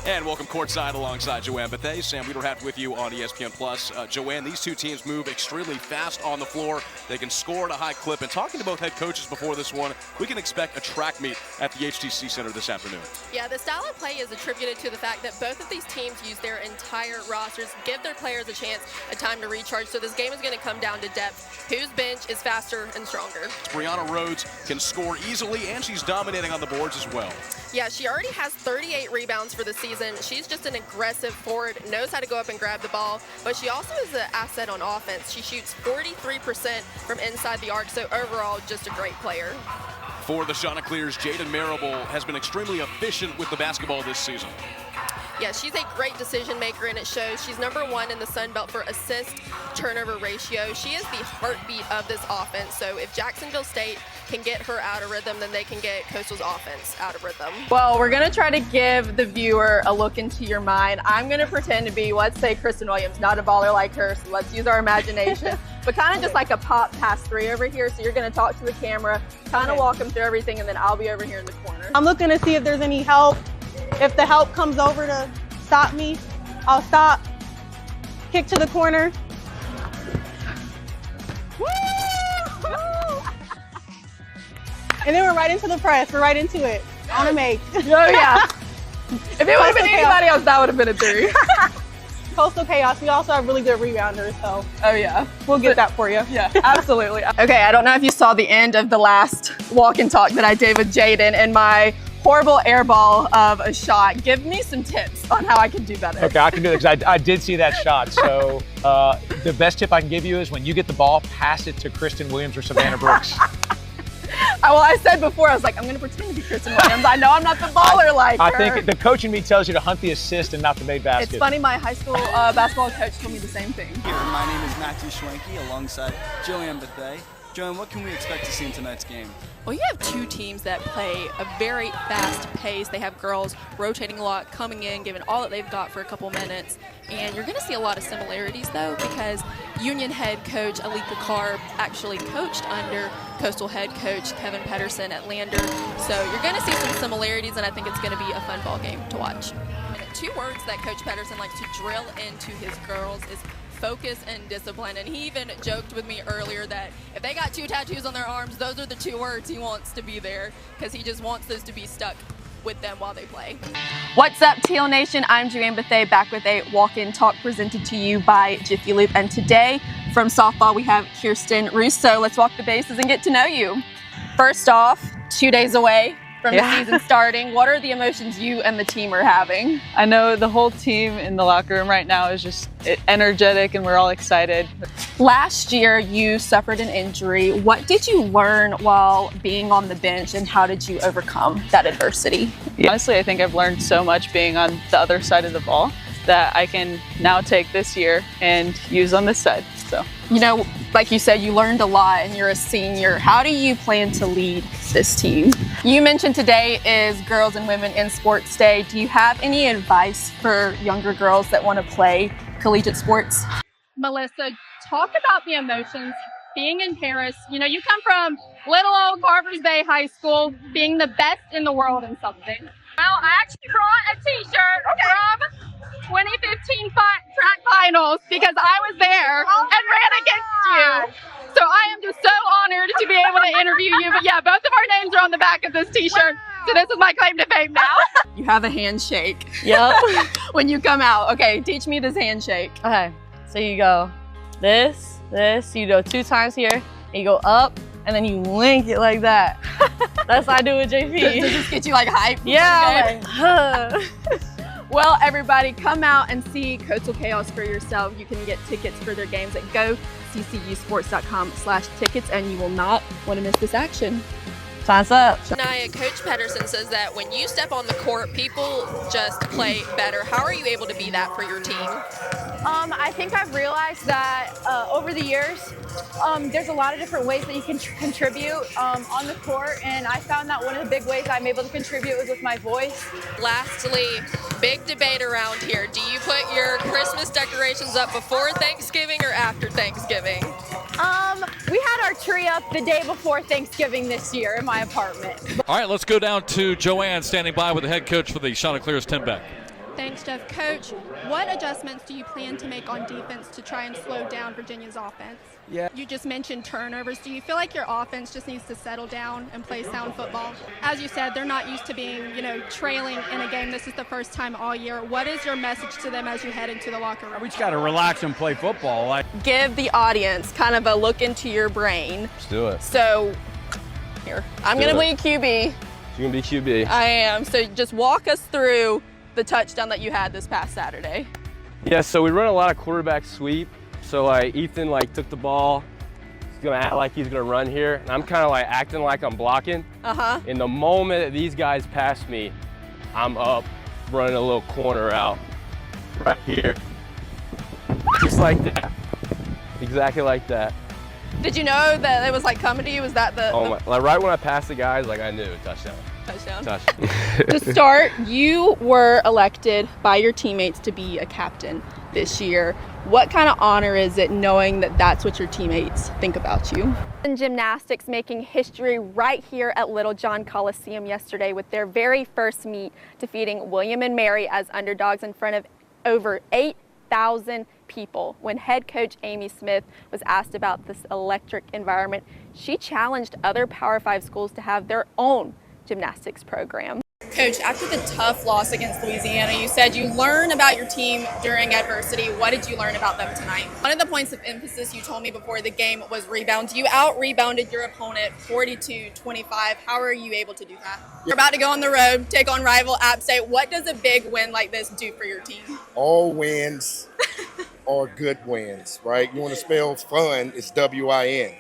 And welcome courtside alongside Joanne Bethea. Sam Wiederhaft with you on ESPN+. Joanne, these two teams move extremely fast on the floor. They can score at a high clip. And talking to both head coaches before this one, we can expect a track meet at the HTC Center this afternoon. Yeah, the style of play is attributed to the fact that both of these teams use their entire rosters, give their players a chance, a time to recharge. So this game is going to come down to depth. Whose bench is faster and stronger? Brianna Rhodes can score easily, and she's dominating on the boards as well. Yeah, she already has 38 rebounds for the season. She's just an aggressive forward, knows how to go up and grab the ball, but she also is an asset on offense. She shoots 43% from inside the arc, so overall, just a great player. For the Chanticleers, Jaden Marable has been extremely efficient with the basketball this season. Yeah, she's a great decision maker, and it shows. She's #1 in the Sun Belt for assist-turnover ratio. She is the heartbeat of this offense, so if Jacksonville State can get her out of rhythm, then they can get Coastal's offense out of rhythm. Well, we're going to try to give the viewer a look into your mind. I'm going to pretend to be, let's say, Kristen Williams, not a baller like her, so let's use our imagination, but kind of just like a pop pass three over here. So you're going to talk to the camera, kind of walk them through everything, and then I'll be over here in the corner. I'm looking to see if there's any help. If the help comes over to stop me, I'll stop. Kick to the corner. Woo! And then we're right into the press. We're right into it. On a make. Oh, yeah. If it would have been anybody else, that would have been a three. Coastal Chaos, we also have really good rebounders, so Oh, yeah. we'll get that for you. Yeah, absolutely. Okay, I don't know if you saw the end of the last walk and talk that I did with Jaden and my horrible air ball of a shot. Give me some tips on how I can do better. Okay, I can do it because I did see that shot. So the best tip I can give you is when you get the ball, pass it to Kristen Williams or Savannah Brooks. Well, I said before, I was like, I'm going to pretend to be Kristen Williams. I know I'm not the baller like her. I think the coach in me tells you to hunt the assist and not the made basket. It's funny, my high school basketball coach told me the same thing. My name is Matthew Schwenke alongside Joanne Bethea. Joanne, what can we expect to see in tonight's game? Well, you have two teams that play a very fast pace. They have girls rotating a lot, coming in, giving all that they've got for a couple minutes. And you're going to see a lot of similarities, though, because Union head coach Alika Carr actually coached under Coastal head coach Kevin Pedersen at Lander. So you're going to see some similarities, and I think it's going to be a fun ball game to watch. And two words that Coach Pedersen likes to drill into his girls is focus and discipline, and he even joked with me earlier that if they got 2 tattoos on their arms, those are the 2 words he wants to be there, because he just wants those to be stuck with them while they play. What's up, Teal Nation? I'm Joanne Bethea, back with a walk-in talk presented to you by Jiffy Lube, and today from softball we have Kirsten Russo. Let's walk the bases and get to know you. First off, 2 days away from the season starting. What are the emotions you and the team are having? I know the whole team in the locker room right now is just energetic and we're all excited. Last year you suffered an injury. What did you learn while being on the bench and how did you overcome that adversity? Honestly, I think I've learned so much being on the other side of the ball that I can now take this year and use on this side. So, you know, like you said, you learned a lot and you're a senior. How do you plan to lead this team? You mentioned today is Girls and Women in Sports Day. Do you have any advice for younger girls that want to play collegiate sports? Melissa, talk about the emotions being in Paris. You know, you come from little old Carvers Bay High School, being the best in the world in something. Well, I actually brought a t-shirt from 2015 track finals because I was there and ran against you. So I am just so honored to be able to interview you. But yeah, both of our names are on the back of this t-shirt. So this is my claim to fame now. You have a handshake. yep. When you come out. Okay, teach me this handshake. Okay, so you go this, you go 2 times here, and you go up, and then you link it like that. That's what I do with JP. Does this get you like hype? Yeah. Well, everybody, come out and see Coastal Chaos for yourself. You can get tickets for their games at goccusports.com/tickets, and you will not want to miss this action. Signs up. Naya, Coach Pedersen says that when you step on the court, people just play better. How are you able to be that for your team? I think I've realized that over the years, there's a lot of different ways that you can contribute on the court, and I found that one of the big ways I'm able to contribute is with my voice. Lastly, big debate around here. Do you put your Christmas decorations up before Thanksgiving or after Thanksgiving? We had our tree up the day before Thanksgiving this year in my apartment. All right, let's go down to Joanne standing by with the head coach for the Chanticleers, Tim Beck. Thanks, Jeff. Coach, what adjustments do you plan to make on defense to try and slow down Virginia's offense? Yeah. You just mentioned turnovers. Do you feel like your offense just needs to settle down and play sound football? As you said, they're not used to being, trailing in a game. This is the first time all year. What is your message to them as you head into the locker room? We just got to relax and play football. Give the audience kind of a look into your brain. Let's do it. So, here, I'm going to be QB. You're going to be QB. I am. So just walk us through the touchdown that you had this past Saturday. Yeah, so we run a lot of quarterback sweep. So Ethan took the ball. He's gonna act like he's gonna run here, and I'm kind of acting like I'm blocking. In the moment that these guys pass me, I'm up, running a little corner out, right here, just like that, exactly like that. Did you know that it was coming to you? Was that the? Right when I passed the guys, I knew touchdown. Touchdown. To start, you were elected by your teammates to be a captain this year. What kind of honor is it knowing that that's what your teammates think about you? In gymnastics making history right here at Little John Coliseum yesterday with their very first meet, defeating William and Mary as underdogs in front of over 8,000 people. When head coach Amy Smith was asked about this electric environment, she challenged other Power 5 schools to have their own gymnastics program. Coach, after the tough loss against Louisiana, you said you learn about your team during adversity. What did you learn about them tonight? One of the points of emphasis you told me before the game was rebounds. You out-rebounded your opponent 42-25. How are you able to do that? You're about to go on the road, take on rival App State. What does a big win like this do for your team? All wins are good wins, right? You want to spell fun, it's WIN.